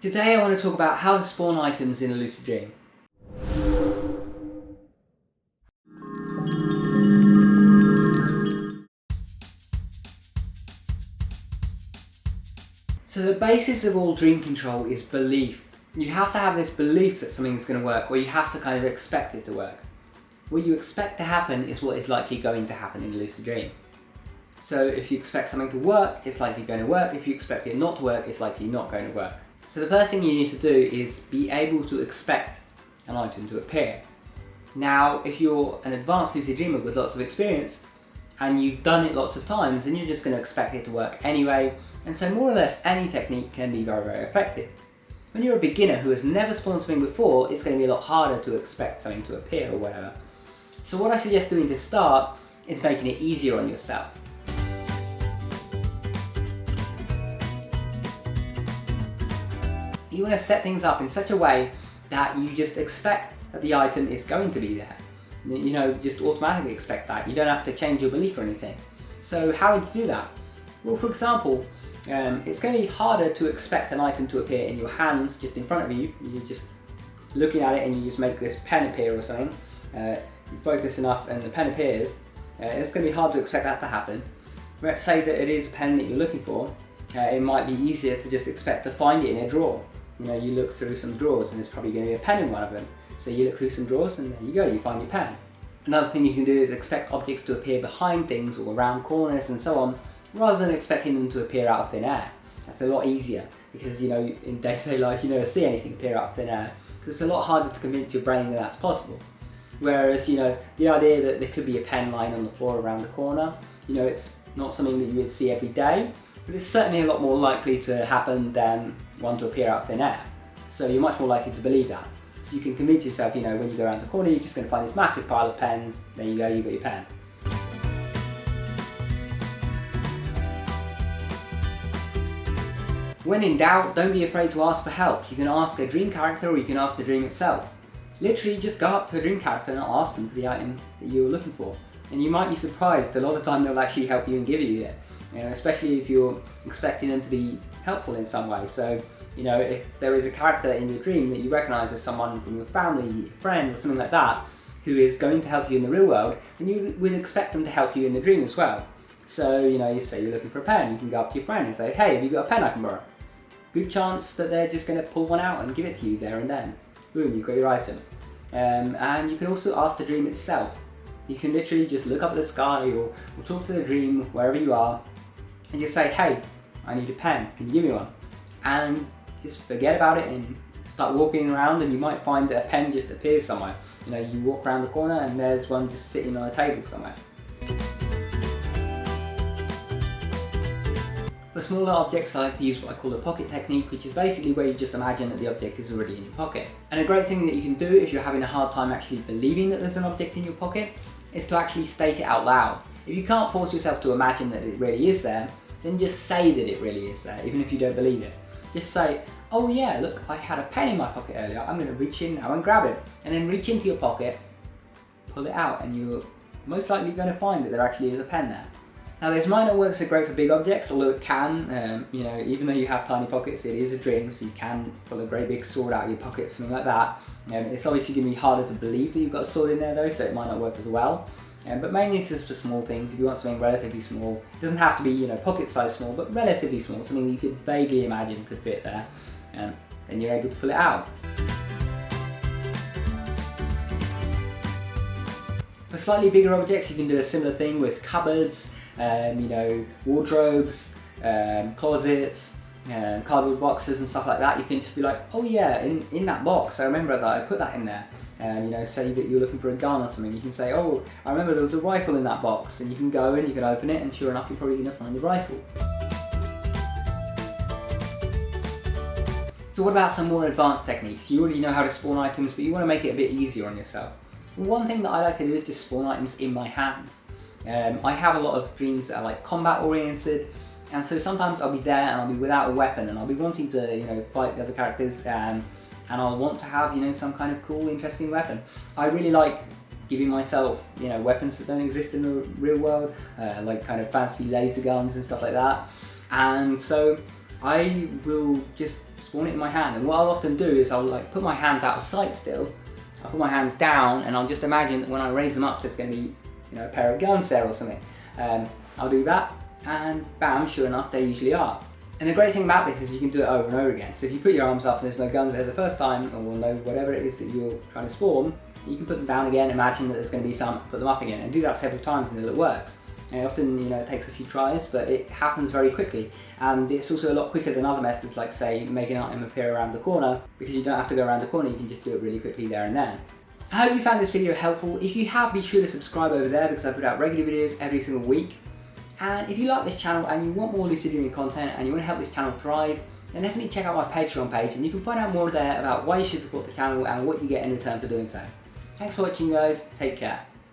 Today I want to talk about how to spawn items in a lucid dream. So the basis of all dream control is belief. You have to have this belief that something is going to work, or you have to kind of expect it to work. What you expect to happen is what is likely going to happen in a lucid dream. So if you expect something to work, it's likely going to work. If you expect it not to work, it's likely not going to work. So the first thing you need to do is be able to expect an item to appear. Now, if you're an advanced lucid dreamer with lots of experience, and you've done it lots of times, then you're just going to expect it to work anyway, and so more or less any technique can be very, very effective. When you're a beginner who has never spawned something before, it's going to be a lot harder to expect something to appear or whatever. So what I suggest doing to start is making it easier on yourself. You want to set things up in such a way that you just expect that the item is going to be there. You know, just automatically expect that. You don't have to change your belief or anything. So how would you do that? Well, for example, it's going to be harder to expect an item to appear in your hands just in front of you. You're just looking at it and you just make this pen appear or something. You focus enough and the pen appears. It's going to be hard to expect that to happen. Let's say that it is a pen that you're looking for. It might be easier to just expect to find it in a drawer. You know, you look through some drawers and there's probably going to be a pen in one of them. So you look through some drawers and there you go, you find your pen. Another thing you can do is expect objects to appear behind things or around corners and so on, rather than expecting them to appear out of thin air. That's a lot easier because, you know, in day-to-day life you never see anything appear out of thin air, because it's a lot harder to convince your brain that that's possible. Whereas, you know, the idea that there could be a pen lying on the floor around the corner, you know, it's not something that you would see every day, but it's certainly a lot more likely to happen than one to appear out of thin air. So you're much more likely to believe that. So you can convince yourself, you know, when you go around the corner, you're just going to find this massive pile of pens. There you go, you've got your pen. When in doubt, don't be afraid to ask for help. You can ask a dream character or you can ask the dream itself. Literally just go up to a dream character and ask them for the item that you're looking for. And you might be surprised, a lot of the time they'll actually help you and give you it. You know, especially if you're expecting them to be helpful in some way. So, you know, if there is a character in your dream that you recognise as someone from your family, friend or something like that, who is going to help you in the real world, then you would expect them to help you in the dream as well. So, you know, you say you're looking for a pen, you can go up to your friend and say, hey, have you got a pen I can borrow? Good chance that they're just going to pull one out and give it to you there and then. Boom, you've got your item. And you can also ask the dream itself. You can literally just look up at the sky or talk to the dream wherever you are and just say, hey, I need a pen, can you give me one? And just forget about it and start walking around, and you might find that a pen just appears somewhere. You know, you walk around the corner and there's one just sitting on a table somewhere. For smaller objects, I like to use what I call the pocket technique, which is basically where you just imagine that the object is already in your pocket. And a great thing that you can do if you're having a hard time actually believing that there's an object in your pocket is to actually state it out loud. If you can't force yourself to imagine that it really is there, then just say that it really is there, even if you don't believe it. Just say, oh yeah, look, I had a pen in my pocket earlier, I'm going to reach in now and grab it. And then reach into your pocket, pull it out, and you're most likely going to find that there actually is a pen there. Now this might not work so great for big objects, although it can, you know, even though you have tiny pockets, it is a dream, so you can pull a great big sword out of your pocket, something like that. It's obviously going to be harder to believe that you've got a sword in there though, so it might not work as well. But mainly it's just for small things. If you want something relatively small, it doesn't have to be, you know, pocket size small, but relatively small, something that you could vaguely imagine could fit there, then you're able to pull it out. For slightly bigger objects, you can do a similar thing with cupboards, you know, wardrobes, closets, cardboard boxes and stuff like that. You can just be like, oh yeah, in that box, I remember that I put that in there. You know, say that you're looking for a gun or something, you can say, oh, I remember there was a rifle in that box, and you can go and you can open it, and sure enough, you're probably going to find the rifle. So what about some more advanced techniques? You already know how to spawn items, but you want to make it a bit easier on yourself. One thing that I like to do is just spawn items in my hands. I have a lot of dreams that are like combat oriented, and so sometimes I'll be there and I'll be without a weapon, and I'll be wanting to, you know, fight the other characters, and I'll want to have, you know, some kind of cool, interesting weapon. I really like giving myself, you know, weapons that don't exist in the real world, like kind of fancy laser guns and stuff like that. And so I will just spawn it in my hand. And what I'll often do is I'll like put my hands out of sight still. I'll put my hands down and I'll just imagine that when I raise them up there's going to be, you know, a pair of guns there or something. I'll do that and bam, sure enough, they usually are. And the great thing about this is you can do it over and over again. So if you put your arms up and there's no guns there the first time, or no whatever it is that you're trying to spawn, you can put them down again, imagine that there's going to be some, put them up again, and do that several times until it works. And often, you know, it takes a few tries, but it happens very quickly. And it's also a lot quicker than other methods, like say making an item appear around the corner, because you don't have to go around the corner, you can just do it really quickly there and then. I hope you found this video helpful. If you have, be sure to subscribe over there because I put out regular videos every single week. And if you like this channel and you want more Lucid content and you want to help this channel thrive, then definitely check out my Patreon page and you can find out more there about why you should support the channel and what you get in return for doing so. Thanks for watching guys, take care.